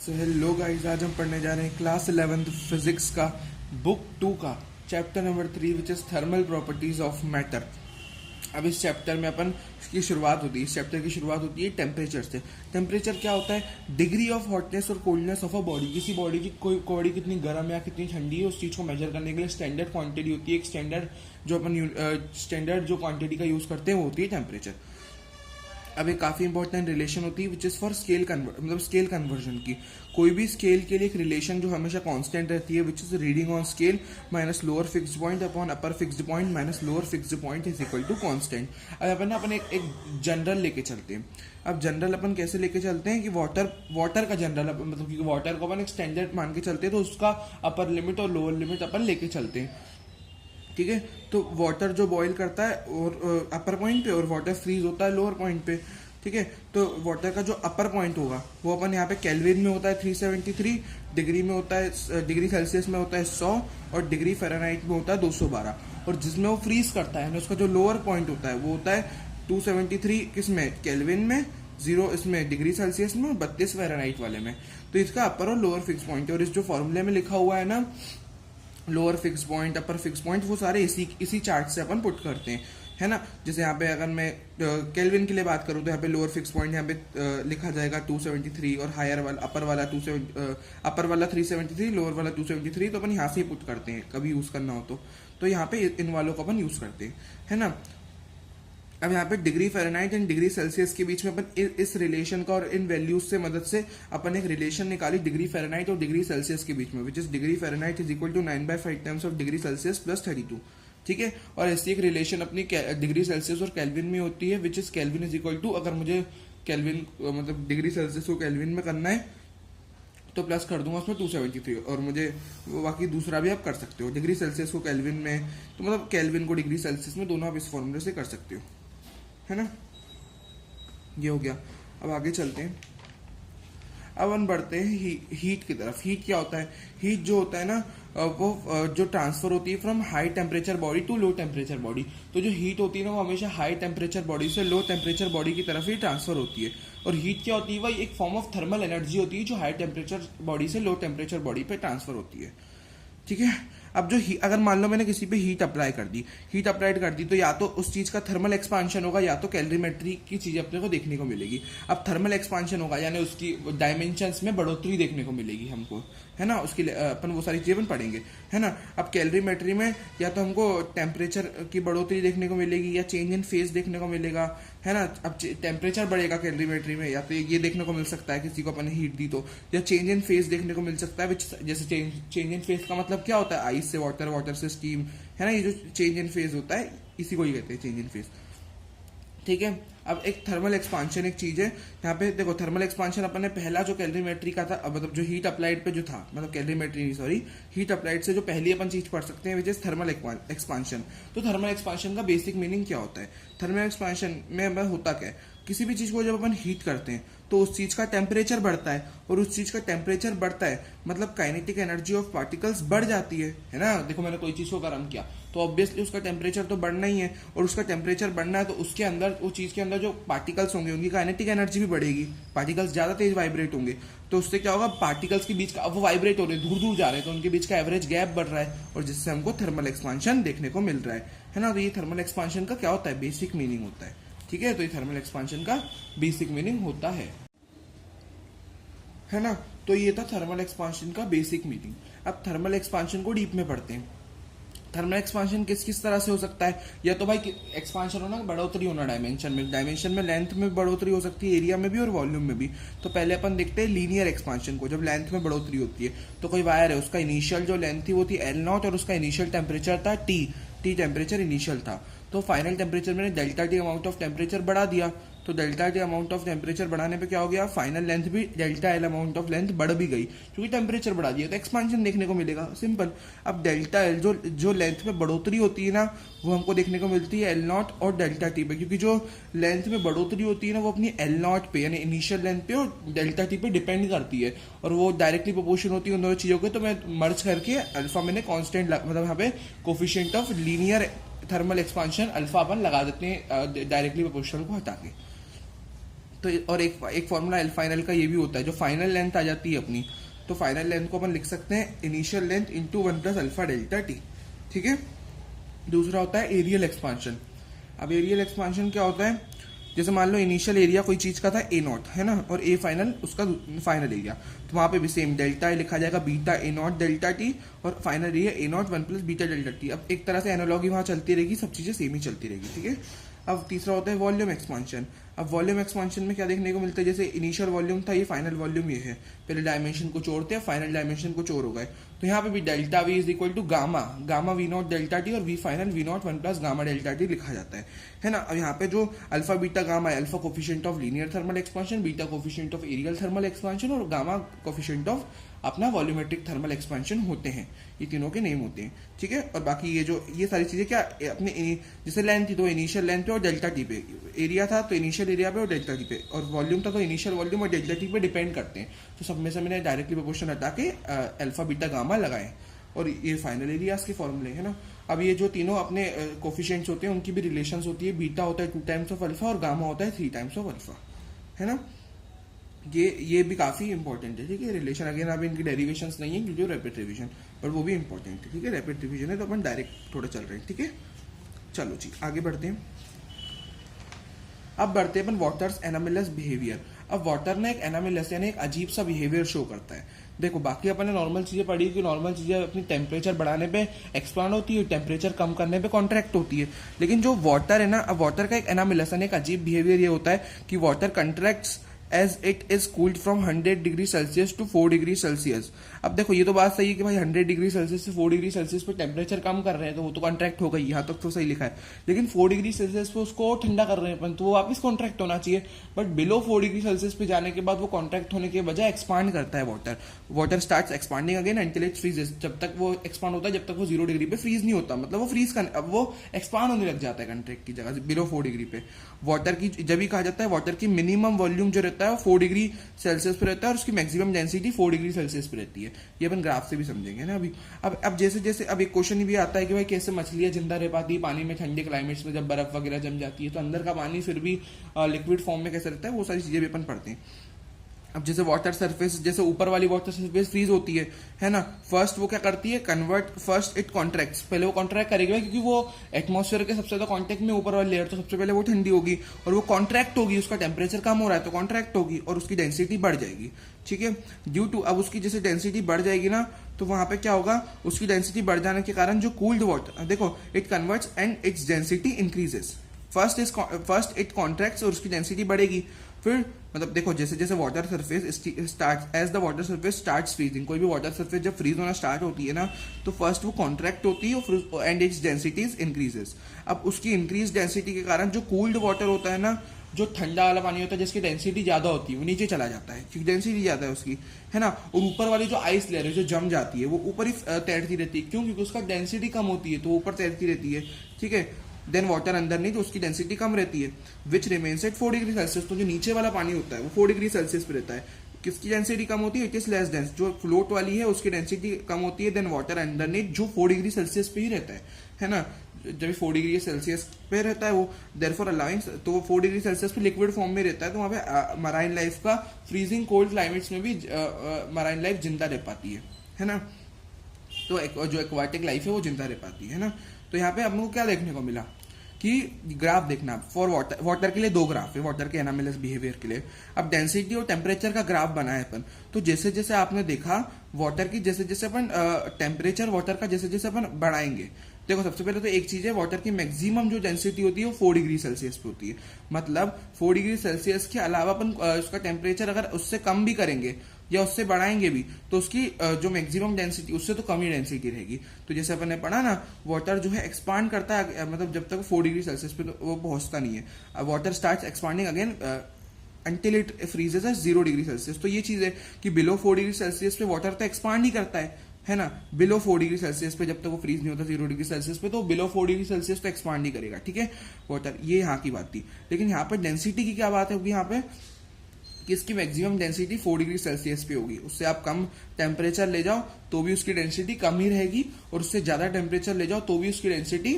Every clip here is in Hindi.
सो हेलो गाइस, आज हम पढ़ने जा रहे हैं क्लास 11th फिजिक्स का बुक 2 का chapter number 3 which is thermal properties of matter. अब इस चैप्टर में अपन की शुरुआत होती है, इस चैप्टर की शुरुआत होती है टेम्परेचर से। टेम्परेचर क्या होता है? डिग्री ऑफ हॉटनेस और कोल्डनेस ऑफ अ बॉडी। किसी बॉडी की कोई बॉडी कितनी गर्म या कितनी ठंडी है, उस चीज को मेजर करने के लिए स्टैंडर्ड क्वांटिटी होती है। एक स्टैंडर्ड जो क्वांटिटी का यूज करते हैं वो होती है टेम्परेचर। अब एक काफी इंपॉर्टेंट रिलेशन होती है which is for scale conversion की। कोई भी स्केल के लिए एक रिलेशन जो हमेशा कांस्टेंट रहती है which is reading on scale minus lower fixed point upon upper fixed point minus lower fixed point is equal to constant. अब अपन एक जनरल लेके चलते हैं। अब जनरल अपन कैसे लेके चलते हैं कि वाटर का जनरल मतलब कि वाटर को अपन एक स्टैंडर्ड मान के चलते हैं, तो उसका अपर लिमिट और लोअर लिमिट अपन लेके चलते हैं। ठीक है, तो वाटर जो बॉईल करता है और अपर पॉइंट पे, और वाटर फ्रीज होता है लोअर पॉइंट पे। ठीक है, तो वाटर का जो अपर पॉइंट होगा वो अपन यहाँ पे केल्विन में होता है 373, डिग्री में होता है, डिग्री सेल्सियस में होता है 100, और डिग्री फ़ारेनहाइट में होता है 212। और जिसमें वो फ्रीज करता है उसका जो लोअर पॉइंट होता है वो होता है 273 किसमें? केल्विन में, 0 इसमें डिग्री सेल्सियस में, 32 फ़ारेनहाइट वाले में। तो इसका अपर और लोअर फिक्स पॉइंट है। और इस जो फॉर्मूले में लिखा हुआ है ना, lower fix point, upper fix point, वो सारे इसी चार्ट से अपन पुट करते हैं, है ना। जैसे यहाँ पे अगर मैं केल्विन के लिए बात करूँ तो यहाँ पे लोअर फिक्स पॉइंट यहाँ पे लिखा जाएगा 273, और हायर वाला अपर वाला 373, लोअर वाला 273। तो अपन यहाँ से ही पुट करते हैं कभी यूज करना हो तो यहाँ पे इन वालों को अपन यूज करते हैं, है ना। अब यहाँ पे degree Fahrenheit and degree Celsius के बीच में अपन इस रिलेशन का और इन वैल्यूज से मदद से अपन एक रिलेशन निकाली डिग्री फ़ारेनहाइट और डिग्री सेल्सियस के बीच में, which is degree Fahrenheit is equal to 9/5 times of degree Celsius plus 32। ठीक है, और ऐसी एक रिलेशन अपनी डिग्री सेल्सियस और केल्विन में होती है, which is Kelvin is equal to, अगर मुझे केल्विन मतलब डिग्री सेल्सियस को केल्विन में करना है तो प्लस कर दूंगा उसमें 273, और मुझे बाकी दूसरा भी आप कर सकते हो, डिग्री सेल्सियस को केल्विन में, तो मतलब केल्विन को डिग्री सेल्सियस में, दोनों आप इस फॉर्मूले से कर सकते हो, है ना। ये हो गया। अब आगे चलते हैं। अब हम बढ़ते हैं हीट की तरफ। हीट क्या होता है? हीट जो होता है ना, वो जो ट्रांसफर होती है from high temperature body to low temperature body. तो जो हीट होती है ना वो हमेशा हाई टेम्परेचर बॉडी से लो टेम्परेचर बॉडी की तरफ ही ट्रांसफर होती है। और हीट क्या होती है? वही एक फॉर्म ऑफ थर्मल एनर्जी होती है जो हाई टेम्परेचर बॉडी से लो टेम्परेचर बॉडी पे ट्रांसफर होती है। ठीक है, अब जो अगर मान लो मैंने किसी पे हीट अप्लाई कर दी तो या तो उस चीज का थर्मल एक्सपांशन होगा या तो कैलोरीमेट्री की चीज अपने को देखने को मिलेगी। अब थर्मल एक्सपांशन होगा यानी उसकी डायमेंशंस में बढ़ोतरी देखने को मिलेगी हमको, है ना। उसके लिए अपन वो सारी चीजें पढ़ेंगे, है ना। अब कैलोरीमेट्री में या तो हमको टेम्परेचर की बढ़ोतरी देखने को मिलेगी या चेंज इन फेज देखने को मिलेगा, है ना। अब टेम्परेचर बढ़ेगा कैलोरीमेट्री में, या तो ये देखने को मिल सकता है किसी को अपन हीट दी तो, या चेंज इन फेज देखने को मिल सकता है। जैसे चेंज इन फेज का मतलब क्या होता है? आइस से वाटर, वाटर से स्टीम, है ना। ये जो चेंज इन फेज होता है इसी को ही कहते हैं चेंज इन फेज। ठीक है, अब एक थर्मल एक्सपांशन एक चीज है। यहाँ पे देखो, थर्मल एक्सपांशन अपन ने पहला जो कैलोरीमेट्री का था, मतलब जो हीट अप्लाइड पे जो था, मतलब कैलोरीमेट्री सॉरी, हीट अप्लाइड से जो पहली अपन चीज पढ़ सकते हैं विच इज थर्मल एक्सपांशन। तो थर्मल एक्सपांशन का बेसिक मीनिंग क्या होता है? थर्मल एक्सपांशन में होता क्या है? किसी भी चीज को जब अपन हीट करते हैं तो उस चीज का टेम्परेचर बढ़ता है, और उस चीज का टेम्परेचर बढ़ता है मतलब काइनेटिक एनर्जी ऑफ पार्टिकल्स बढ़ जाती है ना। देखो, मैंने कोई चीज को गर्म किया तो ऑब्वियसली उसका टेम्परेचर तो बढ़ना ही है, और उसका टेम्परेचर बढ़ना है तो उसके अंदर, वो चीज के अंदर जो पार्टिकल्स होंगे उनकी काइनेटिक एनर्जी भी बढ़ेगी। पार्टिकल्स ज्यादा तेज वाइब्रेट होंगे तो उससे क्या होगा? पार्टिकल्स के बीच का, अब वो वाइब्रेट हो रहे हैं, दूर दूर जा रहे हैं, तो उनके बीच का एवरेज गैप बढ़ रहा है, और जिससे हमको थर्मल एक्सपांशन देखने को मिल रहा है ना। तो ये थर्मल एक्सपांशन का क्या होता है? बेसिक मीनिंग होता है। ठीक है, तो ये थर्मल एक्सपांशन का बेसिक मीनिंग होता है ना। तो ये था थर्मल एक्सपांशन का बेसिक मीनिंग। अब थर्मल एक्सपांशन को डीप में पढ़ते हैं। थर्मल एक्सपांशन किस किस तरह से हो सकता है? या तो भाई एक्सपांशन होना, बढ़ोतरी होना डायमेंशन में लेंथ में बढ़ोतरी हो सकती है, एरिया में भी और वॉल्यूम में भी। तो पहले अपन देखते हैं लीनियर एक्सपांशन को। जब लेंथ में बढ़ोतरी होती है तो कोई वायर है, उसका इनिशियल जो लेंथ थी वो थी L0, और उसका इनिशियल टेम्परेचर था T टेम्परेचर इनिशियल था। तो फाइनल टेम्परेचर मैंने delta T amount of temperature बढ़ा दिया, तो delta T amount of temperature बढ़ाने पे क्या हो गया? फाइनल लेंथ भी delta L amount of length बढ़ भी गई, क्योंकि टेम्परेचर बढ़ा दिया तो एक्सपांशन देखने को मिलेगा, सिंपल। अब डेल्टा एल जो लेंथ में बढ़ोतरी होती है ना, वो हमको देखने को मिलती है L0 और डेल्टा टी पे, क्योंकि जो लेंथ में बढ़ोतरी होती है ना वो अपनी L0 पे यानी इनिशियल लेंथ पे और डेल्टा टी पे डिपेंड करती है, और वो डायरेक्टली प्रोपोर्शन होती है उन दोनों चीजों के। तो मैं मर्ज करके अल्फा मैंने कांस्टेंट, मतलब यहाँ पे coefficient of linear thermal expansion alpha अपन लगा देते हैं डायरेक्टली प्रोपोर्शनल को हटा के। तो और एक फॉर्मूला एल फाइनल का ये भी होता है, जो फाइनल लेंथ आ जाती है अपनी, तो फाइनल लेंथ को अपन लिख सकते हैं initial length into 1 plus alpha delta T. ठीक है। दूसरा होता है एरियल एक्सपांशन। अब एरियल एक्सपांशन क्या होता है, जैसे मान लो इनिशियल एरिया कोई चीज का था ए नॉट, है ना, और ए फाइनल उसका फाइनल एरिया, तो वहां पे भी सेम डेल्टा लिखा जाएगा beta A nought delta T, और final area A nought 1 plus beta delta T. अब एक तरह से एनालॉगी वहां चलती रहेगी, सब चीजें सेम ही चलती रहेगी। ठीक है। अब तीसरा होता है वॉल्यूम एक्सपांशन। अब वॉल्यूम एक्सपांशन में क्या देखने को मिलता है, जैसे इनिशियल वॉल्यूम था, ये फाइनल वॉल्यूम ये है, पहले डायमेंशन को छोड़ते हैं, फाइनल डायमेंशन को चोर हो गए, तो यहाँ पे भी delta V is equal to gamma V nought delta T, और V final V nought 1 plus gamma delta T लिखा जाता है ना। अब यहाँ पे जो अल्फा बीटा गामा है, alpha coefficient of linear thermal expansion, beta coefficient of areal thermal expansion, और गामा कोफिशिएंट ऑफ अपना वॉल्यूमेट्रिक थर्मल एक्सपेंशन होते हैं, ये तीनों के नेम होते हैं। ठीक है। और बाकी ये सारी चीजें क्या अपने जैसे लेंथ थी तो इनिशियल लेंथ पे और डेल्टा टी पे, एरिया था तो इनिशियल एरिया पे और डेल्टा टी पे, और वॉल्यूम था तो इनिशियल वॉल्यूम और डेल्टा टी पे डिपेंड करते हैं। तो सब में से मैंने डायरेक्टली प्रोपोर्शन हटा के अल्फा बीटा गामा लगाए, और ये फाइनल एरियाज के फॉर्मूले है ना। अब ये जो तीनों अपने कोफिशिएंट्स होते हैं उनकी भी रिलेशंस होती है, बीटा होता है 2 टाइम्स ऑफ अल्फा और गामा होता है 3 टाइम्स ऑफ अल्फा, है ना। ये भी काफी इंपॉर्टेंट है। ठीक है। रिलेशन अगेन अब इनकी डेरिवेशंस नहीं है क्योंकि रैपिड रिवीजन, पर वो भी इंपॉर्टेंट है। ठीक है। रैपिड रिवीजन है तो अपन डायरेक्ट थोड़ा चल रहे हैं। ठीक है। चलो जी आगे बढ़ते हैं। अब बढ़ते हैं अपन वाटर्स एनामिलस बिहेवियर। अब वाटर ना एक एनामिलस यानी एक अजीब सा बिहेवियर शो करता है। देखो बाकी अपन ने नॉर्मल चीजें पढ़ी कि नॉर्मल चीजें अपनी टेम्परेचर बढ़ाने पे एक्सपांड होती है, टेम्परेचर कम करने पे कॉन्ट्रैक्ट होती है, लेकिन जो वाटर है ना, अब वाटर का एक एनामिलस यानी एक अजीब बिहेवियर ये होता है कि water contracts as it is cooled from 100 degree Celsius to 4 degree Celsius. अब देखो ये तो बात सही है कि भाई 100 डिग्री सेल्सियस से 4 डिग्री सेल्सियस पे टेम्परेचर कम कर रहे हैं तो वो तो कॉन्ट्रैक्ट हो गई, यहाँ तक तो सही लिखा है, लेकिन 4 डिग्री सेल्सियस पे उसको ठंडा कर रहे हैं अपन, तो वो वापस कॉन्ट्रैक्ट होना चाहिए, बट बिलो 4 डिग्री सेल्सियस पे जाने के बाद वो कॉन्ट्रैक्ट होने के बजाय एक्सपांड करता है water starts expanding again until it freezes. जब तक वो एक्सपांड होता है जब तक वो 0 डिग्री पे फ्रीज नहीं होता, मतलब वो फ्रीज अब वो एक्सपांड होने लग जाता है कंट्रैक्ट की जगह बिलो 4 डिग्री पे। वाटर की जब भी कहा जाता है वाटर की मिनिमम वॉल्यूम जो रहता है वो 4 डिग्री सेल्सियस पे रहता है और उसकी मैक्सिमम डेंसिटी 4 डिग्री सेल्सियस पे रहती है। ये अपन ग्राफ से भी समझेंगे ना अभी। अब जैसे जैसे अब एक क्वेश्चन भी आता है कि भाई कैसे मछलियां जिंदा रह पाती है पानी में ठंडे क्लाइमेट्स में, जब बर्फ वगैरह जम जाती है तो अंदर का पानी फिर भी लिक्विड फॉर्म में कैसे रहता है, वो सारी चीजें भी अपन पढ़ते हैं। अब जैसे वाटर सरफेस, जैसे ऊपर वाली वाटर सरफेस फ्रीज होती है ना, फर्स्ट वो क्या करती है कन्वर्ट, फर्स्ट इट कॉन्ट्रैक्ट्स, पहले वो कॉन्ट्रैक्ट करेगी क्योंकि वो एटमॉस्फेयर के सबसे ज्यादा कॉन्टैक्ट में ऊपर वाली लेयर, तो सबसे पहले वो ठंडी होगी और वो कॉन्ट्रैक्ट होगी, उसका टेम्परेचर कम हो रहा है तो कॉन्ट्रैक्ट होगी और उसकी डेंसिटी बढ़ जाएगी। ठीक है। ड्यू टू अब उसकी जैसे डेंसिटी बढ़ जाएगी ना तो वहां पे क्या होगा, उसकी डेंसिटी बढ़ जाने के कारण जो कूल्ड वाटर, देखो it converts and its density increases. First it contracts और उसकी डेंसिटी बढ़ेगी, फिर मतलब देखो जैसे जैसे water surface start as the water surface start freezing, कोई भी वाटर सरफेस जब फ्रीज होना स्टार्ट होती है ना तो फर्स्ट वो कॉन्ट्रैक्ट होती है एंड इट्स डेंसिटीज इंक्रीजेस। अब उसकी इंक्रीज डेंसिटी के कारण जो कूल्ड वाटर होता है ना, जो ठंडा वाला पानी होता है जिसकी डेंसिटी ज्यादा होती है वो नीचे चला जाता है क्योंकि डेंसिटी ज्यादा है उसकी, है ना। और ऊपर वाली जो आइस लेयर है जो जम जाती है वो ऊपर ही तैरती रहती है, क्यों, क्योंकि उसका डेंसिटी कम होती है तो ऊपर तैरती रहती है। ठीक है। देन वाटर अंदर नहीं तो उसकी डेंसिटी कम रहती है, which remains at 4 degree Celsius. तो जो नीचे वाला पानी होता है वो 4 डिग्री सेल्सियस पे रहता है, किसकी डेंसिटी कम होती है, इट इज लेस डेंस, जो फ्लोट वाली है उसकी डेंसिटी कम होती है देन वाटर अंडर नीथ जो 4 डिग्री सेल्सियस पे ही रहता है ना। जब 4 डिग्री सेल्सियस पे रहता है वो देयरफॉर अलाउइंग, तो वो 4 डिग्री सेल्सियस पे लिक्विड फॉर्म में रहता है, तो वहां पे मराइन लाइफ का फ्रीजिंग कोल्ड क्लाइमेट्स में भी मराइन लाइफ जिंदा रह पाती है ना। तो जो एक्वाटिक लाइफ है वो जिंदा रह पाती है ना। तो यहाँ पे हम लोग क्या देखने को मिला कि ग्राफ देखना फॉर वाटर के लिए 2 ग्राफ है वाटर के एनामिलस बिहेवियर के लिए। अब डेंसिटी और टेम्परेचर का ग्राफ बनाया अपन, तो जैसे जैसे आपने देखा वाटर की जैसे जैसे अपन टेम्परेचर वाटर का जैसे जैसे अपन बढ़ाएंगे, देखो सबसे पहले तो एक चीज है वाटर की मैक्सिमम जो डेंसिटी होती है वो 4 डिग्री सेल्सियस पे होती है, मतलब 4 डिग्री सेल्सियस के अलावा अपन उसका टेम्परेचर अगर उससे कम भी करेंगे या उससे बढ़ाएंगे भी तो उसकी जो मैक्सिमम डेंसिटी उससे तो कम ही डेंसिटी रहेगी। तो जैसे अपन ने पढ़ा ना वाटर जो है एक्सपांड करता है, मतलब जब तक 4 डिग्री सेल्सियस पे तो वो पहुंचता नहीं है, water starts expanding again until it freezes at 0 degree Celsius. तो ये चीज है कि बिलो 4 डिग्री सेल्सियस पे वाटर तो एक्सपांड ही करता है ना, बिलो 4 डिग्री सेल्सियस पे जब तक वो फ्रीज नहीं होता 0 डिग्री सेल्सियस पे, तो बिलो 4 डिग्री सेल्सियस तो एक्सपांड ही करेगा। ठीक है वाटर, ये यहाँ की बात थी। लेकिन यहाँ पे डेंसिटी की क्या बात है, यहाँ पे कि इसकी मैक्सिमम डेंसिटी 4 डिग्री सेल्सियस पे होगी, उससे आप कम टेम्परेचर ले जाओ तो भी उसकी डेंसिटी कम ही रहेगी और उससे ज्यादा टेम्परेचर ले जाओ तो भी उसकी डेंसिटी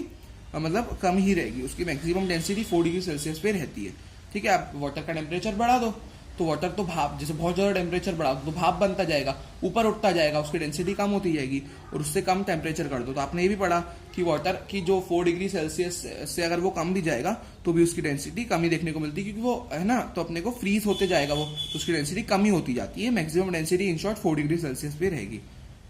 मतलब कम ही रहेगी, उसकी मैक्सिमम डेंसिटी 4 डिग्री सेल्सियस पे रहती है। ठीक ठीक है, आप वाटर का टेम्परेचर बढ़ा दो तो वाटर तो भाप, जैसे बहुत ज्यादा टेम्परेचर बढ़ा दो तो भाप बनता जाएगा, ऊपर उठता जाएगा, उसकी डेंसिटी कम होती जाएगी, और उससे कम टेम्परेचर कर दो तो आपने ये भी पढ़ा कि वाटर की जो 4 डिग्री सेल्सियस से अगर वो कम भी जाएगा तो भी उसकी डेंसिटी कम ही देखने को मिलती है, क्योंकि वो है ना, तो अपने को फ्रीज होते जाएगा वो, तो उसकी डेंसिटी कम ही होती जाती है, maximum density in short 4 degree Celsius पे रहेगी।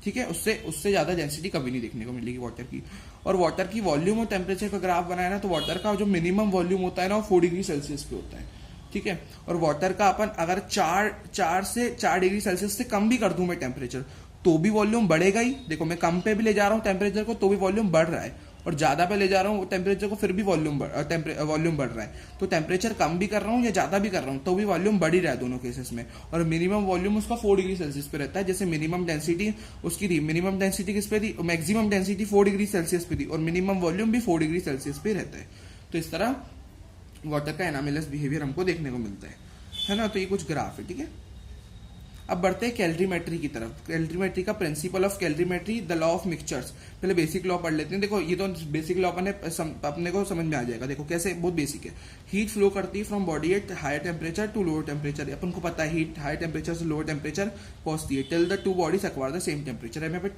ठीक है, उससे उससे ज्यादा डेंसिटी कभी नहीं देखने को मिलेगी वाटर की। और वाटर की वॉल्यूम और टेम्परेचर का ग्राफ बनाया ना, तो वाटर का जो मिनिमम वॉल्यूम होता है ना वो 4 डिग्री सेल्सियस पे होता है। ठीक है, और वाटर का अपन अगर 4 डिग्री सेल्सियस से कम भी कर दूं मैं टेम्परेचर तो भी वॉल्यूम बढ़ेगा ही। देखो मैं कम पे भी ले जा रहा हूँ टेम्परेचर को तो भी वॉल्यूम बढ़ रहा है, और ज्यादा पे ले जा रहा हूँ टेम्परेचर को फिर भी वॉल्यूम बढ़ रहा है। तो टेम्परेचर कम भी कर रहा हूँ या ज्यादा भी कर रहा हूँ तो भी वॉल्यूम बढ़ ही रहा है दोनों केसेस में। और मिनिमम वॉल्यूम उसका 4 डिग्री सेल्सियस पे रहता है, जैसे मिनिमम डेंसिटी उसकी थी, मिनिमम डेंसिटी किस पे थी, मैक्सिमम डेंसिटी 4 डिग्री सेल्सियस पे थी, और मिनिमम वॉल्यूम भी 4 डिग्री सेल्सियस पे रहता है। तो इस तरह वाटर का एनामिलस बिहेवियर हमको देखने को मिलता है ना। तो ये कुछ ग्राफ है, ठीक है। अब बढ़ते हैं कैलोरीमेट्री की तरफ। कैलोरीमेट्री का principle of calorimetry, the law of mixtures. पहले बेसिक लॉ पढ़ लेते हैं। देखो ये तो बेसिक लॉ अपने को समझ में आ जाएगा। देखो कैसे, बहुत बेसिक है। हीट फ्लो करती है from body at higher temperature to lower temperature. अपन को पता है हीट हायर टेम्परेचर से लोअर टेम्परेचर पहुंचती है till the two bodies acquire the same temperature. यहाँ पे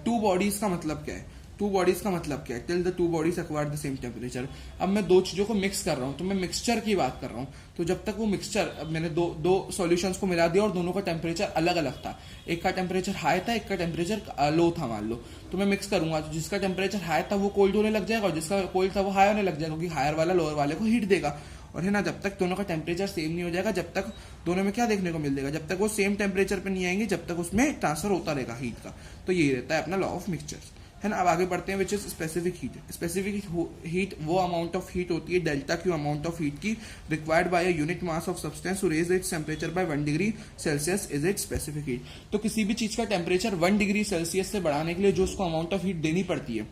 टू बॉडीज का मतलब क्या है, टू बॉडीज का मतलब क्या है, till the two bodies acquire the same temperature. अब मैं दो चीजों को मिक्स कर रहा हूं तो मैं मिक्सचर की बात कर रहा हूं। तो जब तक वो मिक्सचर, अब मैंने दो सॉल्यूशंस को मिला दिया और दोनों का टेम्परेचर अलग अलग था, एक का टेम्परेचर हाई था एक का टेम्परेचर लो था मान लो, तो मैं मिक्स करूंगा तो जिसका टेम्परेचर हाई था वो कोल्ड होने लग जाएगा और जिसका कोल्ड था वो हाई होने लग जाएगा, क्योंकि हायर वाला लोअर वाले को हीट देगा। और है ना, जब तक दोनों का टेम्परेचर सेम नहीं हो जाएगा, जब तक दोनों में क्या देखने को मिल जाएगा, जब तक वो सेम टेम्परेचर पे नहीं आएंगे जब तक उसमें ट्रांसफर होता रहेगा हीट का। तो ये रहता है अपना लॉ ऑफ मिक्सचर्स, है ना। अब आगे बढ़ते हैं, which is specific heat. Specific heat वो अमाउंट ऑफ हीट होती है, delta Q amount of heat की, required by a unit mass of substance to raise its temperature by 1 degree Celsius is its specific heat. तो किसी भी चीज का टेम्परेचर 1 डिग्री सेल्सियस से बढ़ाने के लिए जो उसको अमाउंट ऑफ हीट देनी पड़ती है,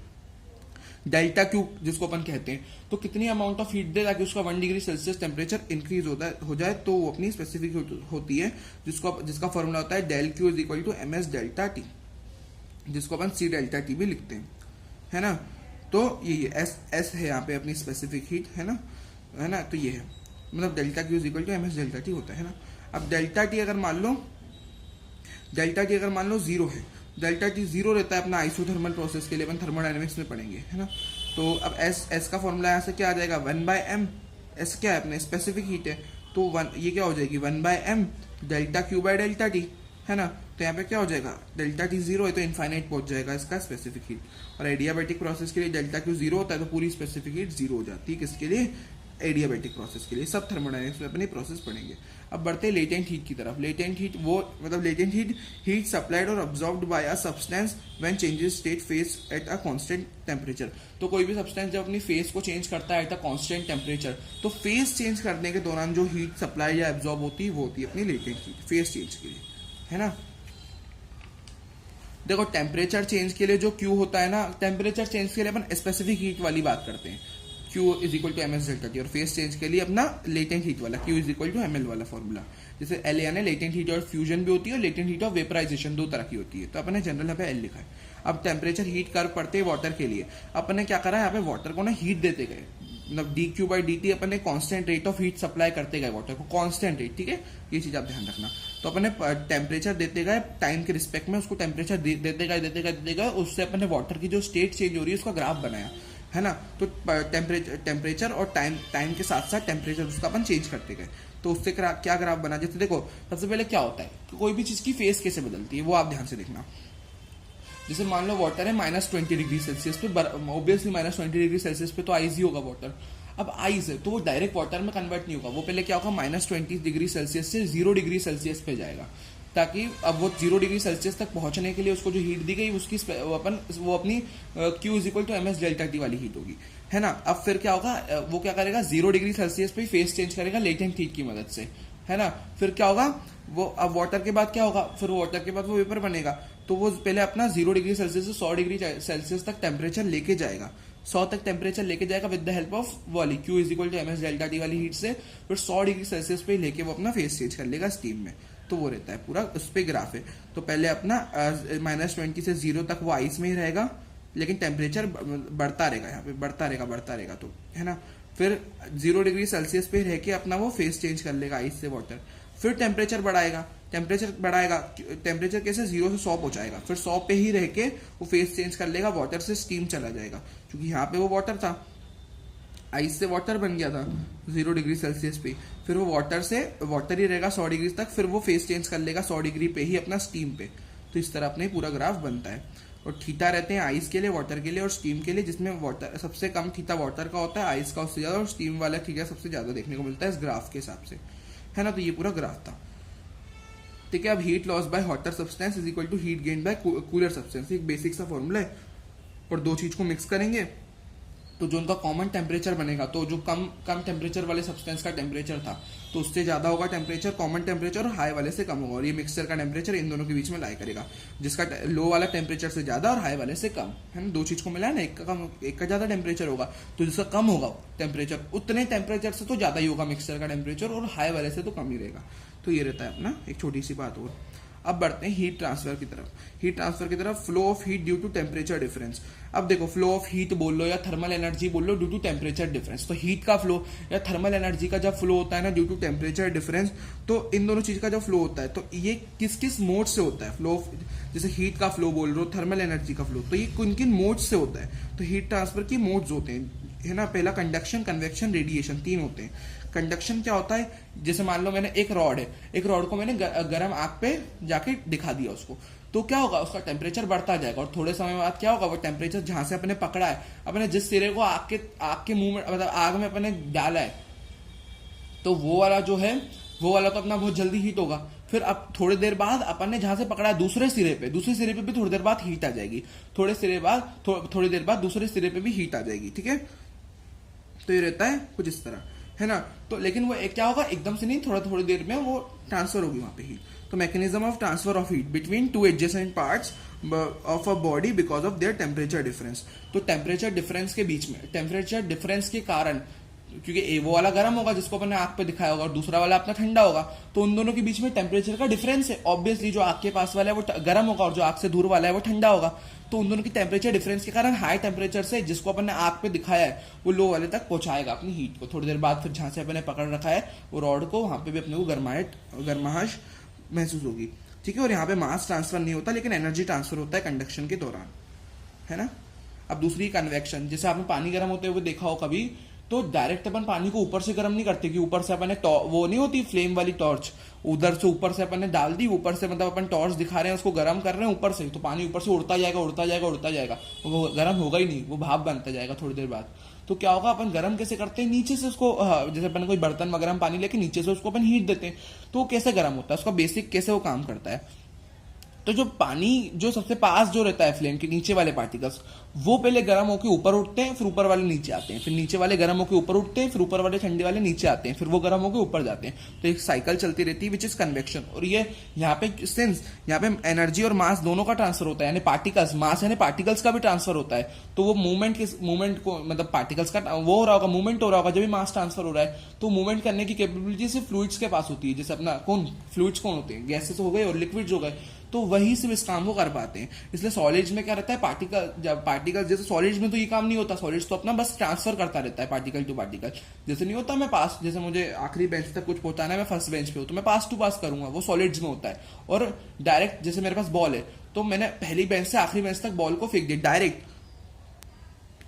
डेल्टा क्यू जिसको अपन कहते हैं, तो कितनी अमाउंट ऑफ हीट दे ताकि उसका 1 डिग्री सेल्सियस टेम्परेचर इंक्रीज हो जाए, तो वो अपनी स्पेसिफिक होती है, जिसका फॉर्मूला होता है del Q is equal to M S delta T, जिसको अपन सी डेल्टा टी भी लिखते हैं, है ना। तो ये एस है यहाँ पे अपनी स्पेसिफिक हीट, है ना। तो ये है, मतलब delta Q is equal to M S delta T होता है ना। अब डेल्टा टी अगर मान लो जीरो है, डेल्टा टी जीरो रहता है अपना आइसोथर्मल प्रोसेस के लिए, अपन थर्मोडायनेमिक्स में पढ़ेंगे, है ना। तो अब एस का फॉर्मूला यहाँ से क्या आ जाएगा, 1/m। एस क्या है अपने स्पेसिफिक हीट है, तो ये क्या हो जाएगी 1/m delta Q by delta T, है ना। तो यहाँ पे क्या हो जाएगा, डेल्टा टी जीरो है तो इनफाइनाइट पहुंच जाएगा इसका स्पेसिफिक हीट। और एडियाबैटिक प्रोसेस के लिए डेल्टा क्यू जीरो होता है तो पूरी स्पेसिफिक हीट जीरो हो जाती है, किसके लिए, एडियाबैटिक प्रोसेस के लिए। सब थर्मोडायनेमिक्स में अपनी प्रोसेस पढ़ेंगे। अब बढ़ते हैं लेटेंट हीट की तरफ। लेटेंट हीट वो मतलब लेटेंट हीट सप्लाइड और absorbed by a substance when changes state phase at a constant temperature. तो कोई भी सब्सटेंस जब अपनी फेस को चेंज करता है एट अ कांस्टेंट टेम्परेचर, तो फेस चेंज करने के दौरान जो हीट सप्लाई या एब्सॉर्ब होती है वो होती है अपनी लेटेंट हीट, फेस चेंज के लिए, है ना। देखो टेम्परेचर चेंज के लिए जो क्यू होता है ना, टेम्परेचर चेंज के लिए अपन स्पेसिफिक हीट वाली बात करते हैं, Q is equal to M S delta T, और फेस चेंज के लिए अपना लेटेंट हीट वाला Q is equal to M L वाला फॉर्मूला। जैसे एल यानी लेटेंट हीट और फ्यूजन भी होती है और लेटेंट हीट ऑफ वेपराइजेशन, दो तरह की होती है। तो अपन ने जनरल यहाँ पे एल लिखा है। अब टेम्परेचर हीट कर्व पड़ते हैं वाटर के लिए, अपन ने क्या करा है, यहाँ पे वाटर को ना हीट देते गए, मतलब d Q by d T अपन ने constant rate of heat supply करते गए वाटर को, कॉन्स्टेंट रेट, ठीक है, ये चीज आप ध्यान रखना। तो अपन ने टेम्परेचर देते गए टाइम के रिस्पेक्ट में, उसको टेम्परेचर देते गए, उससे अपन ने वाटर की जो स्टेट चेंज हो रही है उसका ग्राफ बनाया, है ना। तो टेम्परेचर और टाइम के साथ साथ टेम्परेचर उसका अपन चेंज करते गए, तो उससे क्या ग्राफ बना। जैसे देखो सबसे पहले क्या होता है कि कोई भी चीज की फेस कैसे बदलती है वो आप ध्यान से देखना। जैसे मान लो वाटर है -20 डिग्री सेल्सियस पे, ऑब्वियसली -20 डिग्री सेल्सियस पे तो आइस ही होगा वाटर। अब आइस है तो वो डायरेक्ट वाटर में कन्वर्ट नहीं होगा, वो पहले क्या होगा -20 डिग्री सेल्सियस से 0 डिग्री सेल्सियस पे जाएगा, ताकि अब वो 0 डिग्री सेल्सियस तक पहुंचने के लिए उसको जो हीट दी गई उसकी वो अपनी Q is equal to M S delta T वाली हीट होगी, है ना। अब फिर क्या होगा, वो क्या करेगा 0 डिग्री सेल्सियस पे फेस चेंज करेगा लेटेंट हीट की मदद से, है ना। फिर क्या होगा वो, अब वाटर के बाद क्या होगा, फिर वाटर के बाद वो वेपर बनेगा, तो वो पहले अपना 0 डिग्री सेल्सियस से 100 डिग्री सेल्सियस तक टेम्परेचर लेके जाएगा, 100 तक टेम्परेचर लेके जाएगा विद द हेल्प ऑफ वाली Q is equal to M S delta T वाली हीट से, फिर 100 डिग्री सेल्सियस पे लेके वो अपना फेस चेंज कर लेगा स्टीम में। तो वो रहता है पूरा, उस पे ग्राफ है। तो पहले अपना -20 से 0 तक वो आइस में ही रहेगा, लेकिन टेम्परेचर बढ़ता रहेगा, यहाँ पे बढ़ता रहेगा, तो है ना। फिर 0 डिग्री सेल्सियस पे रह के अपना वो फेस चेंज कर लेगा आइस से वाटर। फिर टेम्परेचर बढ़ाएगा, टेम्परेचर कैसे 0 से 100 पहुंचाएगा, फिर 100 पे ही रह के वो फेस चेंज कर लेगा, वाटर से स्टीम चला जाएगा, क्योंकि यहाँ पे वो वाटर था, आइस से वाटर बन गया था 0 डिग्री सेल्सियस पे। फिर वो वाटर ही रहेगा 100 डिग्री तक, फिर वो फेस चेंज कर लेगा 100 डिग्री पे ही अपना स्टीम पे। तो इस तरह अपने पूरा ग्राफ बनता है। और थीटा रहते हैं आइस के लिए, वाटर के लिए और स्टीम के लिए, जिसमें वाटर सबसे कम थीटा वाटर का होता है, आइस का उससे ज्यादा, और स्टीम वाला थीटा सबसे ज्यादा देखने को मिलता है इस ग्राफ के हिसाब से, है ना। तो ये पूरा ग्राफ था, ठीक है। अब heat loss by hotter substance is equal to heat gain by cooler substance, एक बेसिक सा फॉर्मूला है। और दो चीज को मिक्स करेंगे तो जो उनका कॉमन टेम्परेचर बनेगा, तो जो कम टेम्परेचर वाले सब्सटेंस का टेम्परेचर था तो उससे ज्यादा होगा टेम्परेचर, कॉमन टेम्परेचर, और हाई वाले से कम होगा, और ये मिक्सचर का टेम्परेचर इन दोनों के बीच में लाई करेगा, जिसका लो वाला टेम्परेचर से ज्यादा और हाई वाले से कम, है ना। दो चीज को मिला है ना, एक का ज्यादा टेम्परेचर होगा तो जिसका कम होगा टेम्परेचर, उतने टेम्परेचर से तो ज्यादा ही होगा मिक्सचर का टेम्परेचर, और हाई वाले से तो कम ही रहेगा। तो ये रहता है अपना एक छोटी सी बात और। अब बढ़ते हैं हीट ट्रांसफर की तरफ। हीट ट्रांसफर की तरफ, flow of heat due to temperature difference. अब देखो, फ्लो ऑफ हीट बोल लो या थर्मल एनर्जी बोल लो ड्यू टू टेम्परेचर डिफरेंस। तो हीट का फ्लो या थर्मल एनर्जी का जब फ्लो होता है ना ड्यू टू टेम्परेचर डिफरेंस, तो इन दोनों चीज का जब फ्लो होता है तो ये किस किस मोड से होता है फ्लो, जैसे हीट का फ्लो बोल रहे हो, थर्मल एनर्जी का फ्लो, तो ये किन किन मोड से होता है। तो हीट ट्रांसफर की मोड्स होते हैं, है ना। पहला कंडक्शन, कन्वेक्शन, रेडिएशन, तीन होते हैं। कंडक्शन क्या होता है, जैसे मान लो मैंने एक रॉड को मैंने गर्म आग पे जाके दिखा दिया उसको, तो क्या होगा, उसका टेम्परेचर बढ़ता जाएगा, और थोड़े समय बाद क्या होगा, वो टेम्परेचर जहां से अपने पकड़ा है, अपने जिस सिरे को आग के मुंह में, मतलब आग में अपने डाला है, तो वो वाला जो है, वो वाला तो अपना बहुत जल्दी हीट होगा। फिर अब थोड़ी देर बाद अपन ने जहां से पकड़ा है दूसरे सिरे पे भी थोड़ी देर बाद हीट आ जाएगी, थोड़ी देर बाद दूसरे सिरे पे भी हीट आ जाएगी, ठीक है। तो ये रहता है कुछ इस तरह, है ना। तो लेकिन वो एक क्या होगा, एकदम से नहीं, थोड़ी देर में वो ट्रांसफर होगी वहां पे हीट। तो mechanism of transfer of heat between two adjacent parts of a body because of their temperature difference. तो टेम्परेचर डिफरेंस के बीच में, टेम्परेचर डिफरेंस के कारण, क्योंकि वो वाला गर्म होगा जिसको अपन ने आग पे दिखाया होगा, और दूसरा वाला अपना ठंडा होगा, तो उन दोनों के बीच में टेम्परेचर का डिफरेंस है। ऑब्वियसली जो आग के पास वाला है वो गर्म होगा, और जो आग से दूर वाला है वो ठंडा होगा। तो उन दोनों की टेम्परेचर डिफरेंस के कारण हाई टेम्परेचर से जिसको अपन ने आग पे दिखाया है वो लो वाले तक पहुंचाएगा अपनी हीट को। थोड़ी देर बाद फिर जहां से अपन ने पकड़ रखा है वो रॉड को, वहां पे भी अपने को गर्माहट महसूस होगी, ठीक है। और यहाँ पे मास ट्रांसफर नहीं होता, लेकिन एनर्जी ट्रांसफर होता है कंडक्शन के दौरान, है ना। अब दूसरी कन्वेक्शन, जैसे आपने पानी गर्म होते हुए देखा हो कभी, तो डायरेक्ट अपन पानी को ऊपर से गर्म नहीं करते, कि ऊपर से अपन ने वो नहीं होती फ्लेम वाली टॉर्च, उधर से ऊपर से अपन ने डाल दी, ऊपर से मतलब अपन टॉर्च दिखा रहे हैं, उसको गर्म कर रहे हैं ऊपर से, तो पानी ऊपर से उड़ता जाएगा, वो गर्म होगा ही नहीं, वो भाप बनता जाएगा थोड़ी देर बाद। तो क्या होगा, अपन गर्म कैसे करते हैं, नीचे से उसको, जैसे अपन कोई बर्तन में गर्म पानी लेके नीचे से उसको अपन हीट देते हैं, तो वो कैसे गर्म होता है, उसका बेसिक कैसे वो काम करता है। तो जो पानी जो सबसे पास जो रहता है फ्लेम के नीचे वाले पार्टिकल्स, वो पहले गर्म होकर ऊपर उठते हैं, फिर ऊपर वाले नीचे आते हैं, फिर नीचे वाले गर्म होकर ऊपर उठते हैं, फिर ऊपर वाले ठंडे वाले नीचे आते हैं, फिर वो गर्म होकर ऊपर जाते हैं। तो एक साइकिल चलती रहती है विच इज कन्वेक्शन। और ये यहाँ पे सिंस यहाँ पे एनर्जी और मास दोनों का ट्रांसफर होता है, यानी पार्टिकल्स, मास यानी पार्टिकल्स का भी ट्रांसफर होता है, तो वो मूवमेंट को, मतलब पार्टिकल्स का वो हो रहा होगा, मूवमेंट हो रहा होगा जब भी मास ट्रांसफर हो रहा है, तो मूवमेंट करने की कैपेबिलिटी सिर्फ फ्लूइड्स के पास होती है। जैसे अपना फ्लूइड्स कौन होते हैं, गैसेस हो गए और लिक्विड्स हो गए, तो वही सिर्फ इस काम को कर पाते हैं। इसलिए सॉलिड्स में क्या रहता है, पार्टिकल जैसे सॉलिड्स में तो ये काम नहीं होता, सॉलिड्स तो अपना बस ट्रांसफर करता रहता है पार्टिकल टू पार्टिकल। जैसे नहीं होता, मैं पास, जैसे मुझे आखिरी बेंच तक कुछ पहुंचाना है, मैं फर्स्ट बेंच पे हूं तो मैं पास टू पास करूंगा, वो सॉलिड्स में होता है। और डायरेक्ट, जैसे मेरे पास बॉल है तो मैंने पहली बेंच से आखिरी बेंच तक बॉल को फेंक दिया डायरेक्ट,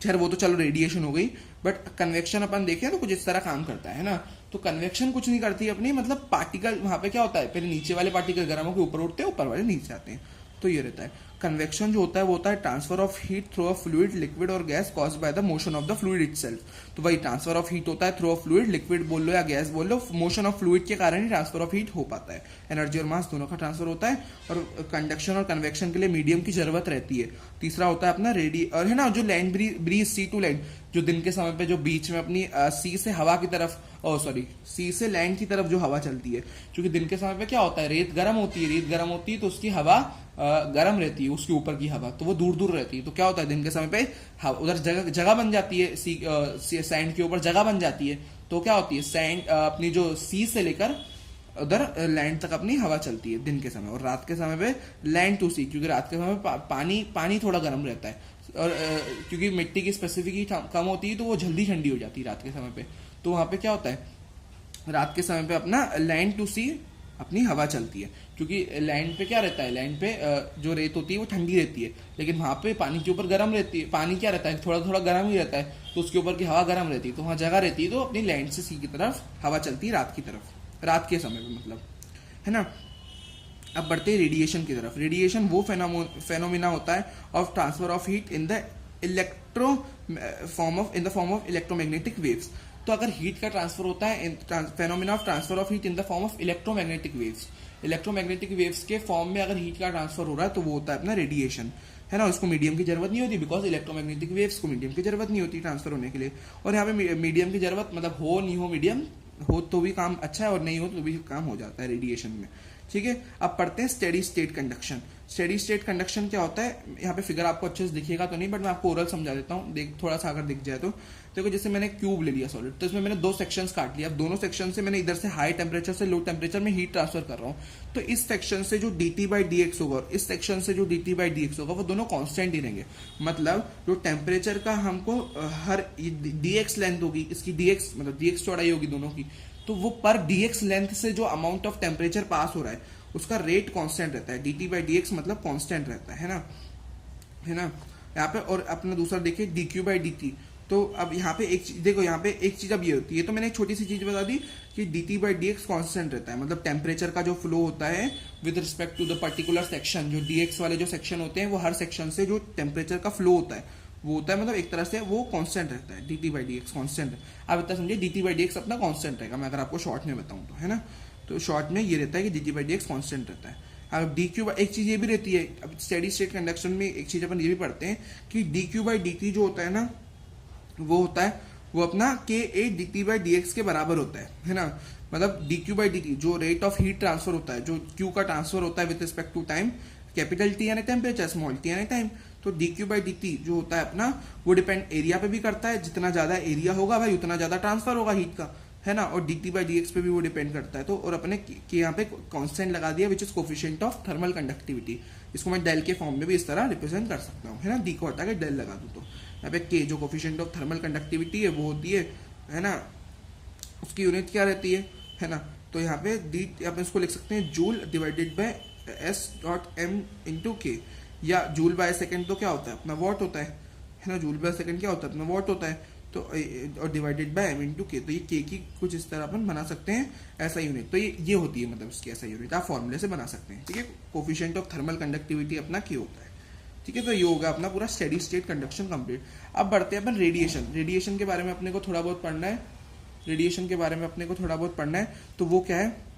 खैर वो तो चलो रेडिएशन हो गई, बट कन्वेक्शन अपन देखें तो कुछ इस तरह काम करता है ना। तो कन्वेक्शन कुछ नहीं करती अपनी, मतलब पार्टिकल वहां पे क्या होता है, पहले नीचे वाले पार्टिकल गर्म होकर ऊपर उठते हैं, ऊपर वाले नीचे आते हैं। तो ये रहता है कन्वेक्शन जो होता है, वो होता है transfer of heat through a fluid, liquid और gas caused by the motion of the fluid itself. तो वही ट्रांसफर ऑफ हीट होता है थ्रू अ फ्लूइड, लिक्विड बोल लो या गैस बोल लो, मोशन ऑफ फ्लूइड के कारण ही ट्रांसफर ऑफ हीट हो पाता है। एनर्जी और मास दोनों का ट्रांसफर होता है, और कंडक्शन और कन्वेक्शन के लिए मीडियम की जरूरत रहती है। तीसरा होता है अपना और है ना, जो land breeze, sea to land, जो दिन के समय पे जो बीच में अपनी सी से हवा की तरफ, सी से लैंड की तरफ जो हवा चलती है, क्योंकि दिन के समय पे क्या होता है, रेत गर्म होती है तो उसकी हवा गर्म रहती है, उसके ऊपर की हवा तो वो दूर दूर रहती है। तो क्या होता है, दिन के समय पे उधर जगह बन जाती है, सैंड के ऊपर जगह बन जाती है, तो क्या होती है, सैंड अपनी जो सी से लेकर उधर लैंड तक अपनी हवा चलती है दिन के समय। और रात के समय पे लैंड टू सी, क्योंकि रात के समय पानी थोड़ा गर्म रहता है, और क्योंकि मिट्टी की स्पेसिफिक हीट कम होती है तो वो जल्दी ठंडी हो जाती है रात के समय पे। तो वहाँ पे क्या होता है, रात के समय पे अपना लैंड टू सी अपनी हवा चलती है, क्योंकि लैंड पे क्या रहता है, लैंड पे जो रेत होती है वो ठंडी रहती है, लेकिन वहाँ पे पानी के ऊपर गर्म रहती है, पानी क्या रहता है थोड़ा थोड़ा गर्म ही रहता है, तो उसके ऊपर की हवा गर्म रहती है, तो वहाँ जगह रहती है, तो अपनी लैंड से सी की तरफ हवा चलती है रात की तरफ, रात के समय पे मतलब, है ना। अब बढ़ते हैं रेडिएशन की तरफ। रेडिएशन वो फेनोमिना होता है of transfer of heat in the form of electromagnetic waves. तो अगर हीट का ट्रांसफर होता है, phenomena of transfer of heat in the form of electromagnetic waves, electromagnetic waves के फॉर्म में अगर हीट का ट्रांसफर हो रहा है तो वो होता है अपना रेडिएशन, है ना। उसको मीडियम की जरूरत नहीं होती, बिकॉज इलेक्ट्रोमैग्नेटिक वेव्स को मीडियम की जरूरत नहीं होती ट्रांसफर होने के लिए। और यहाँ पे मीडियम की जरूरत मतलब हो नहीं हो, मीडियम हो तो भी काम अच्छा है और नहीं हो तो भी काम हो जाता है रेडिएशन में, ठीक है। अब पढ़ते हैं steady state conduction. Steady state conduction क्या होता है, यहाँ पे फिगर आपको अच्छे से दिखेगा तो नहीं, बट मैं आपको ओरल समझा देता हूँ, देख थोड़ा सा अगर दिख जाए तो। देखो जैसे मैंने क्यूब ले लिया सॉलिड, तो इसमें मैंने दो सेक्शंस काट लिया। अब दोनों सेक्शन से मैंने इधर से हाई टेम्परेचर से लो टेम्परेचर में हीट ट्रांसफर कर रहा हूँ, तो इस सेक्शन से जो dt/dx होगा और इस सेक्शन से जो dt/dx होगा वो दोनों कांस्टेंट ही रहेंगे। मतलब जो टेम्परेचर का हमको हर dx लेंथ होगी, इसकी dx मतलब dx चौड़ाई होगी दोनों की, तो वो पर dx लेंथ से जो अमाउंट ऑफ टेम्परेचर पास हो रहा है उसका रेट कांस्टेंट रहता है। dt/dx मतलब कांस्टेंट रहता है ना, है ना यहाँ पे। और अपना दूसरा देखिए dq/dt। तो अब यहाँ पे एक देखो, यहाँ पे एक चीज अब ये होती है, तो मैंने एक छोटी सी चीज बता दी कि dt/dx कांस्टेंट रहता है, मतलब टेम्परेचर का जो फ्लो होता है with respect to the particular section, जो dx वाले जो सेक्शन होते हैं वो हर सेक्शन से जो टेम्परेचर का फ्लो होता है वो होता है, मतलब एक तरह से वो कांस्टेंट रहता है, dt/dx कांस्टेंट है। आप इतना समझिए dt/dx अपना कांस्टेंट रहेगा, मैं अगर आपको शॉर्ट में बताऊं तो, है ना। तो शॉर्ट में ये रहता है कि dt/dx कांस्टेंट रहता है। अब dq एक चीज ये भी रहती है, अब स्टेडी स्टेट कंडक्शन में एक चीज अपन ये भी पढ़ते हैं कि dq/dt जो होता है ना, वो होता है वो अपना ka dt/dx के बराबर होता है ना। मतलब dq/dt जो रेट ऑफ हीट ट्रांसफर होता है, जो q का ट्रांसफर होता है with respect to time, capital T यानी टेम्परेचर, स्मॉल t यानी टाइम, तो dq/dt जो होता है अपना वो डिपेंड एरिया पे भी करता है, जितना ज्यादा एरिया होगा भाई उतना ज्यादा ट्रांसफर होगा हीट का, है ना। और dt/dx पे भी वो डिपेंड करता है। तो और अपने के यहाँ पे कांस्टेंट लगा दिया which is coefficient of thermal conductivity. इसको मैं डेल के फॉर्म में भी इस तरह रिप्रेजेंट कर सकता हूँ, है ना। डी को हटा के डेल लगा दूँ तो यहाँ पे के जो कोफिशिएंट ऑफ थर्मल कंडक्टिविटी है वो होती है ना, उसकी यूनिट क्या रहती है ना। तो यहाँ पे डी आप इसको लिख सकते हैं joule divided by S.m into के, या जूल बाय सेकेंड तो क्या होता है अपना वॉट होता है ना, जूल बाय सेकेंड क्या होता है अपना वॉट होता है, तो और डिवाइडेड बाय m इंटू के, तो ये के की कुछ इस तरह अपन बना सकते हैं ऐसा यूनिट। तो ये होती है मतलब इसकी ऐसा यूनिट आप फॉर्मूले से बना सकते हैं, ठीक है। कोफिशिएंट ऑफ थर्मल कंडक्टिविटी अपना के होता है, ठीक है। तो ये होगा अपना पूरा स्टेडी स्टेट कंडक्शन कंप्लीट। अब बढ़ते हैं अपन रेडिएशन। रेडिएशन के बारे में अपने को थोड़ा बहुत पढ़ना है, रेडिएशन के बारे में अपने को थोड़ा बहुत पढ़ना है। तो वो क्या है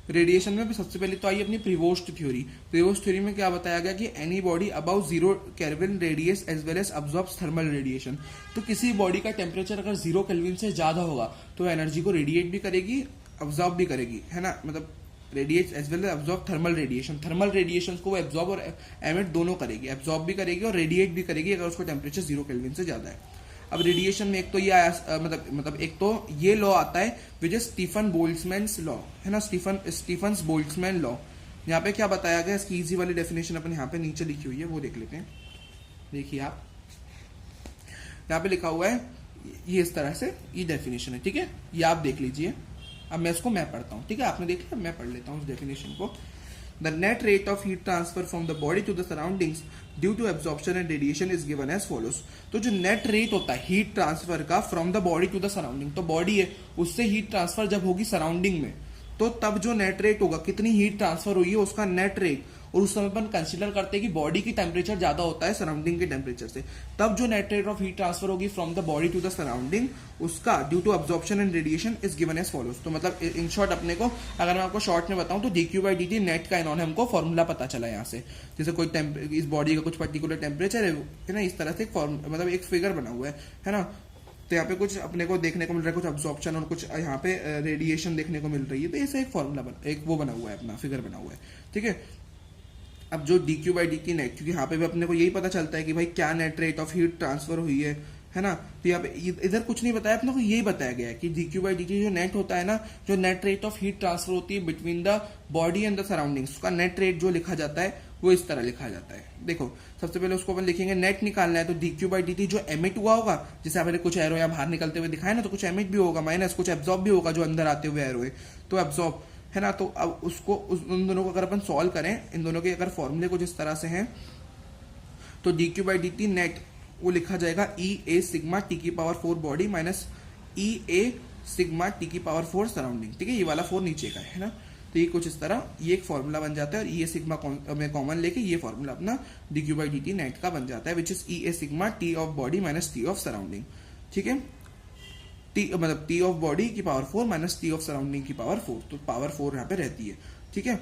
रेडिएशन में, सबसे पहले तो आइए अपनी प्रिवोस्ट थ्योरी। प्रिवोस्ट थ्योरी में क्या बताया गया कि any body about 0 Kelvin radiates as well as absorbs thermal radiation. तो किसी बॉडी का टेम्परेचर अगर 0 केल्विन से ज्यादा होगा तो एनर्जी को रेडिएट भी करेगी, अब्जॉर्ब भी करेगी, है ना। मतलब radiate as well as absorb thermal radiation, thermal radiation को वो एब्जॉर्ब और एमिट दोनों करेगी, एब्जॉर्ब भी करेगी और रेडिएट भी करेगी अगर उसका टेम्परेचर 0 केल्विन से ज्यादा है। अब रेडिएशन में एक तो ये आया मतलब एक तो ये लॉ आता है विच इज स्टीफन बोल्ट्जमैन्स लॉ, है ना, स्टीफन बोल्ट्जमैन लॉ। यहाँ पे क्या बताया गया, इसकी इजी वाली डेफिनेशन अपन यहाँ पे नीचे लिखी हुई है वो देख लेते हैं। देखिए आप यहाँ पे लिखा हुआ है ये इस तरह से ये डेफिनेशन है, ठीक है, ये आप देख लीजिए। अब मैं इसको मैं पढ़ता हूँ, ठीक है, आपने देख लिया, मैं पढ़ लेता हूँ इस डेफिनेशन को। The net rate of heat transfer from the body to the surroundings due to absorption and radiation is given as follows। तो जो net rate होता है हीट ट्रांसफर का from the body to the surrounding, तो बॉडी है उससे हीट ट्रांसफर जब होगी सराउंडिंग में, तो तब जो नेट रेट होगा, कितनी हीट ट्रांसफर हुई है उसका नेट रेट, और उस समय अपन कंसीडर करते हैं कि बॉडी की टेम्परेचर ज्यादा होता है सराउंडिंग के टेम्परेचर से, तब जो net rate of heat transfer होगी from the body to the surrounding उसका due to absorption and radiation is given as follows. तो मतलब इन शॉर्ट अपने को अगर मैं आपको शॉर्ट में बताऊं तो dq/dt नेट का इन्होंने हमको फॉर्मूला पता चला यहाँ से, जैसे कोई इस बॉडी का कुछ पर्टिकुलर टेम्परेचर है ना, इस तरह से मतलब एक फिगर बना हुआ है ना। तो यहाँ पे कुछ अपने को देखने को मिल रहा है, कुछ अब्जॉर्प्शन और कुछ यहाँ पे रेडिएशन देखने को मिल रही है, तो ऐसे एक फॉर्मूला एक वो बना हुआ है अपना फिगर बना हुआ है, ठीक है। अब जो dq/dt नेट, क्योंकि यहाँ पे भी अपने को यही पता चलता है कि भाई क्या net rate of heat transfer हुई है है ना। तो यहाँ पे इधर कुछ नहीं बताया अपने को, यही बताया गया है कि dQ/dt जो नेट होता है ना, जो net rate of heat transfer होती है between the body and the surroundings, उसका नेट रेट जो लिखा जाता है वो इस तरह लिखा जाता है। देखो सबसे पहले उसको अपन लिखेंगे, नेट निकालना है तो dQ/dt जो एमिट हुआ होगा, जैसे आपने कुछ एरो यहाँ बाहर निकलते हुए दिखाया ना, तो कुछ एमिट भी होगा माइनस, कुछ एब्जॉर्ब भी होगा जो अंदर आते हुए एरो है, तो एब्जॉर्ब है ना। तो अब उसको उन दोनों को अगर अपन सॉल्व करें, इन दोनों के अगर फॉर्मूले कुछ इस तरह से हैं, तो dQ/dt नेट वो लिखा जाएगा EA sigma T⁴ body minus EA sigma T⁴ surrounding. ठीक है, ये वाला 4 नीचे का है ना। तो ये कुछ इस तरह ये एक फॉर्मूला बन जाता है, और EA सिग्मा में कॉमन लेके ये फॉर्मूला अपना dQ/dt नेट का बन जाता है, which is EA sigma T of body minus T of surrounding. ठीक है, T मतलब T ऑफ बॉडी की power 4 minus T of surrounding की पावर 4, तो पावर 4 यहाँ पे रहती है। ठीक है,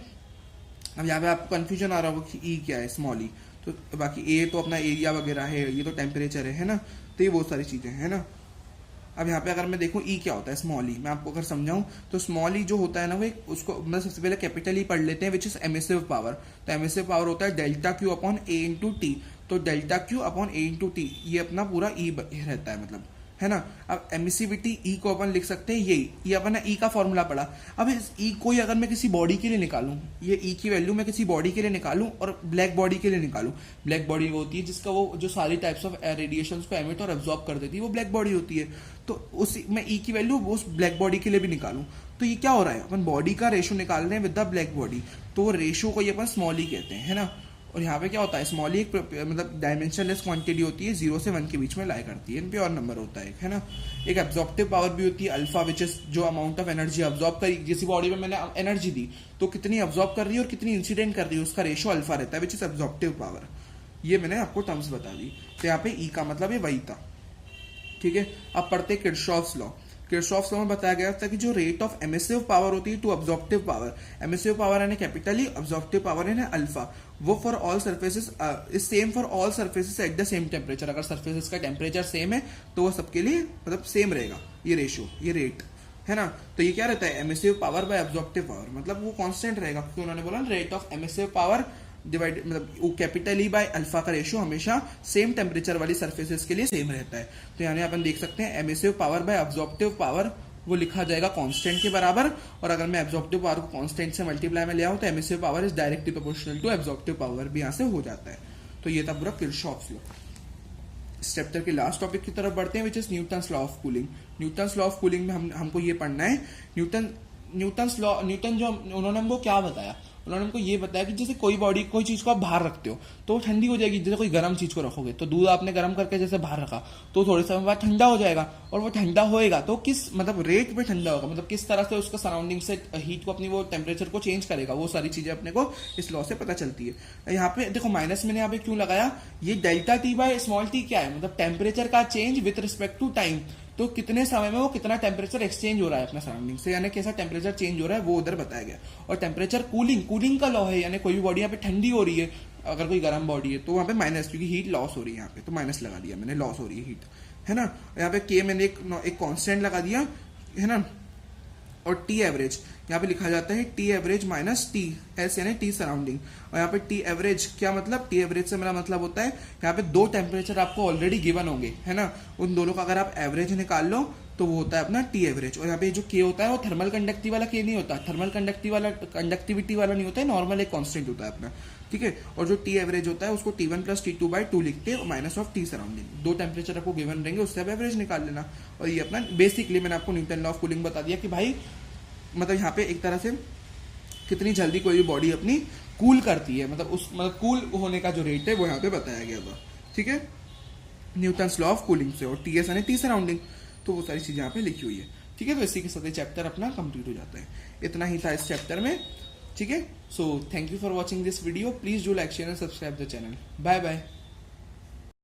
अब यहाँ पे आपको कंफ्यूजन आ रहा होगा कि E क्या है, स्मॉल ई, तो बाकी ए तो अपना एरिया वगैरह है, ये तो टेम्परेचर है ना, तो ये बहुत सारी चीजें हैं ना। अब यहाँ पे अगर मैं देखूँ ई क्या होता है, स्मॉल ई, मैं आपको अगर समझाऊं तो स्मॉल ई जो होता है ना, वो एक उसको मतलब सबसे पहले कैपिटल ई पढ़ लेते हैं, विच इज एमिसिव पावर। तो एमिसिव पावर होता है डेल्टा क्यू अपॉन ए इंटू टी, तो डेल्टा क्यू अपॉन ए इंटू टी, ये अपना पूरा ई रहता है मतलब, है ना। अब एमिसिविटी ई को अपन लिख सकते हैं ये अपन ने ई का फॉर्मूला पढ़ा। अब इस ई को अगर मैं किसी बॉडी के लिए निकालूं, ये ई की वैल्यू मैं किसी बॉडी के लिए निकालूं और ब्लैक बॉडी के लिए निकालूं, ब्लैक बॉडी वो होती है जिसका वो जो सारी टाइप्स ऑफ रेडिएशंस को एमिट और एब्जॉर्ब कर देती है, वो ब्लैक बॉडी होती है। तो उसी मैं ई की वैल्यू उस ब्लैक बॉडी के लिए भी निकालूं, तो ये क्या हो रहा है, अपन बॉडी का रेशो निकाल रहे हैं विद द ब्लैक बॉडी, तो रेशो को ये अपन स्मॉल ई कहते हैं, है ना। और यहाँ पे क्या होता है, स्मॉल एक मतलब डायमेंशनलेस क्वांटिटी होती है, 0 से 1 के बीच में लाई करती है, प्योर नंबर होता है ना। एक एब्जॉर्प्टिव पावर भी होती है अल्फा, विच इज जो अमाउंट ऑफ एनर्जी अब्जॉर्ब करी, किसी बॉडी में मैंने एनर्जी दी तो कितनी अब्जॉर्ब कर रही है और कितनी इंसिडेंट कर रही है, उसका रेशो अल्फा रहता है, विच इज एब्जॉर्प्टिव पावर। ये मैंने आपको टर्म्स बता दी। तो यहाँ पे ई का मतलब ये वही था। ठीक है, अब पढ़ते किरचॉफ्स लॉ। किरचॉफ्स लॉ में बताया गया था कि जो रेट ऑफ एमिसिव पावर होती है टू अब्जॉर्प्टिव पावर, एमिसिव पावर है कैपिटल ई, अब्जॉर्प्टिव पावर है अल्फा, वो for all surfaces is same for all surfaces at the same temperature. अगर सर्फेसेस का टेम्परेचर सेम है तो वो सबके लिए मतलब सेम रहेगा, ये रेशियो, ये रेट है ना। तो ये क्या रहता है, emissive power by absorptive power, मतलब वो कांस्टेंट रहेगा, क्योंकि उन्होंने बोला rate of emissive power divide मतलब कैपिटल ई बाय अल्फा का रेशियो हमेशा सेम टेम्परेचर वाली सर्फेसेस के लिए सेम रहता है। तो यानी अपन देख सकते हैं emissive power by absorptive power वो लिखा जाएगा कांस्टेंट के बराबर, और अगर मैं एब्जॉर्प्टिव पावर को कांस्टेंट से मल्टीप्लाई में ले आऊं तो emissive power is directly proportional to absorptive power भी यहां से हो जाता है। तो ये था पूरा किरचॉफ्स लॉ। इस चैप्टर के लास्ट टॉपिक की तरफ बढ़ते हैं, which is Newton's law of cooling. Newton's law of cooling में हमको ये पढ़ना है, न्यूटन जो उन्होंने हमको क्या बताया, उन्होंने हमको ये बताया कि जैसे कोई बॉडी कोई चीज को आप बाहर रखते हो तो वो ठंडी हो जाएगी। जैसे कोई गर्म चीज को रखोगे तो दूध आपने गर्म करके जैसे बाहर रखा तो थोड़े समय बाद ठंडा हो जाएगा, और वो ठंडा होएगा तो किस मतलब रेट पे ठंडा होगा, मतलब किस तरह से उसका सराउंडिंग से हीट को अपनी वो टेम्परेचर को चेंज करेगा, वो सारी चीजें अपने को इस लॉ से पता चलती है। यहाँ पे देखो माइनस मैंने यहाँ पे क्यों लगाया, ये delta T by small T क्या है, मतलब टेम्परेचर का change with respect to time, तो कितने समय में वो कितना टेम्परेचर एक्सचेंज हो रहा है अपना सराउंडिंग से, यानी कैसा टेम्परेचर चेंज हो रहा है वो उधर बताया गया। और टेम्परेचर कूलिंग का लॉ है, यानी कोई भी बॉडी यहाँ पे ठंडी हो रही है, अगर कोई गर्म बॉडी है तो वहां पे माइनस, क्योंकि हीट लॉस हो रही है यहाँ पे, तो माइनस लगा दिया मैंने, लॉस हो रही है हीट, है ना। यहाँ पे के मैंने एक कांस्टेंट लगा दिया, है ना। और टी एवरेज यहाँ पे लिखा जाता है T average minus T S, यानी टी सराउंडिंग। और यहाँ पे टी एवरेज क्या मतलब, टी एवरेज से मेरा मतलब होता है यहाँ पे दो टेम्परेचर आपको ऑलरेडी गिवन होंगे, है ना, उन दोनों का अगर आप एवरेज निकाल लो तो वो होता है अपना टी एवरेज। और यहाँ पे जो के होता है वो थर्मल कंडक्टिविटी वाला के नहीं होता, थर्मल कंडक्टिविटी वाला नहीं होता है, नॉर्मल एक कांस्टेंट होता है अपना, ठीक है। और जो टी एवरेज होता है उसको T1 + T2/2 लिखते हैं, माइनस ऑफ टी सराउंडिंग। दो टेम्परेचर आपको गिवन रहेंगे, उससे आप एवरेज निकाल लेना। और ये अपना बेसिकली मैंने आपको न्यूटन लॉ ऑफ कूलिंग बता दिया कि भाई मतलब यहाँ पे एक तरह से कितनी जल्दी कोई भी बॉडी अपनी कूल करती है, मतलब कूल होने का जो रेट है वो यहाँ पे बताया गया था, ठीक है, न्यूटन्स लॉ ऑफ कूलिंग से। और टीएस यानी टी सराउंडिंग, तो वो सारी चीजें यहाँ पे लिखी हुई है, ठीक है। तो इसी के साथ ये चैप्टर अपना कंप्लीट हो जाता है। इतना ही था इस चैप्टर में, ठीक है। So thank you for watching this video, please do like share and subscribe the channel. Bye bye.